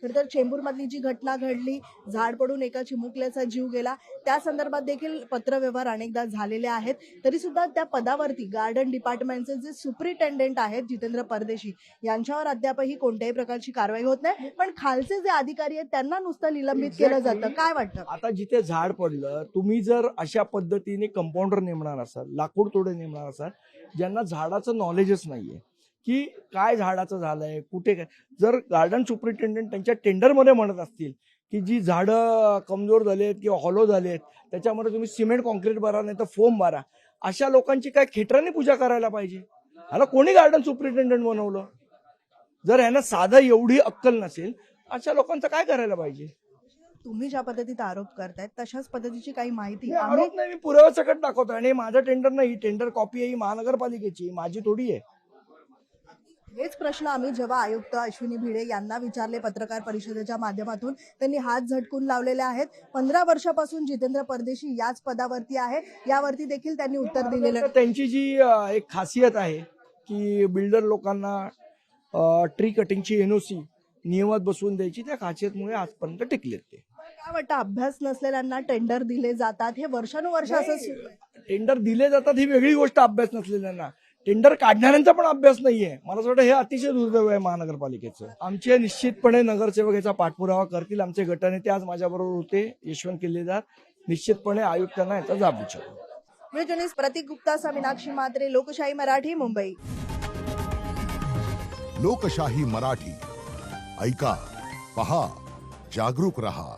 खरं तर चेंबूरमधली जी घटना घडली, झाड पडून एका चिमुकल्याचा जीव गेला, त्या संदर्भात देखील पत्रव्यवहार अनेकदा झालेले आहेत. तरी सुद्धा त्या पदावरती गार्डन डिपार्टमेंटचे जे सुपरिटेंडेंट आहेत जितेंद्र परदेशी, यांच्यावर अद्यापही कोणत्याही प्रकारची कारवाई होत नाही. पण खालचे जे अधिकारी आहेत त्यांना नुसतं निलंबित केलं जातं. काय वाटतं? आता जिथे झाड पडलं, तुम्ही जर अशा पद्धतीने कंपाऊंडर नेमणार असाल, लाकूड तोडे नेमणार असाल, ज्यांना झाडाचं नॉलेजच नाहीये की काय झाडाचं झालंय, कुठे काय, जर गार्डन सुपरिटेंडेंट त्यांच्या टेंडरमध्ये म्हणत असतील की जी झाडं कमजोर झालेत किंवा हॉलो झालेत त्याच्यामध्ये तुम्ही सिमेंट कॉन्क्रीट भरा नाही तर फोम भरा, अशा लोकांची काय खेटराने पूजा करायला पाहिजे? ह्याला कोणी गार्डन सुपरिटेंडेंट बनवलं? जर ह्यांना साधं एवढी अक्कल नसेल, अशा लोकांचं काय करायला पाहिजे? तुम्ही ज्या पद्धतीत आरोप करतायत तशाच पद्धतीची काही माहिती नाही, आरोप नाही, मी पुराव्यासकट दाखवतो. आणि माझं टेंडर नाही, टेंडर कॉपी आहे ही महानगरपालिकेची, माझी थोडी आहे. हेच प्रश्न आम्ही जेव्हा आयुक्त अश्विनी भिडे यांना विचारले पत्रकार परिषदेच्या माध्यमातून, त्यांनी हात झटकून लावलेले आहेत. 15 वर्षापासून जितेंद्र परदेशी याच पदावरती आहे, यावरती देखील त्यांनी उत्तर दिलेलं आहे. त्यांची जी एक खासियत आहे की बिल्डर लोकांना ट्री कटिंगची एनओसी नियमात बसवून द्यायची, त्या खासियतमुळे आजपर्यंत टिकलेत ते. काय वाटतं, अभ्यास नसलेल्यांना टेंडर दिले जातात, हे वर्षानुवर्ष असं सुरू आहे? टेंडर दिले जातात ही वेगळी गोष्ट, अभ्यास नसलेल्यांना. टेंडर काढणाऱ्यांचा पण अभ्यास नाहीये. मला असं वाटतं हे अतिशय दुर्दैव आहे महानगरपालिकेचं. आमचे निश्चितपणे नगरसेवक याचा पाठपुरावा करतील. आमचे गटनेते आज माझ्याबरोबर होते, यशवंत किल्लेदार. निश्चितपणे आयुक्तांना याचा जाब विचारू. जर्नलिस्ट प्रतीक गुप्ता, मीनाक्षी म्हात्रे, लोकशाही मराठी, मुंबई. लोकशाही मराठी, ऐका, पहा, जागरूक रहा.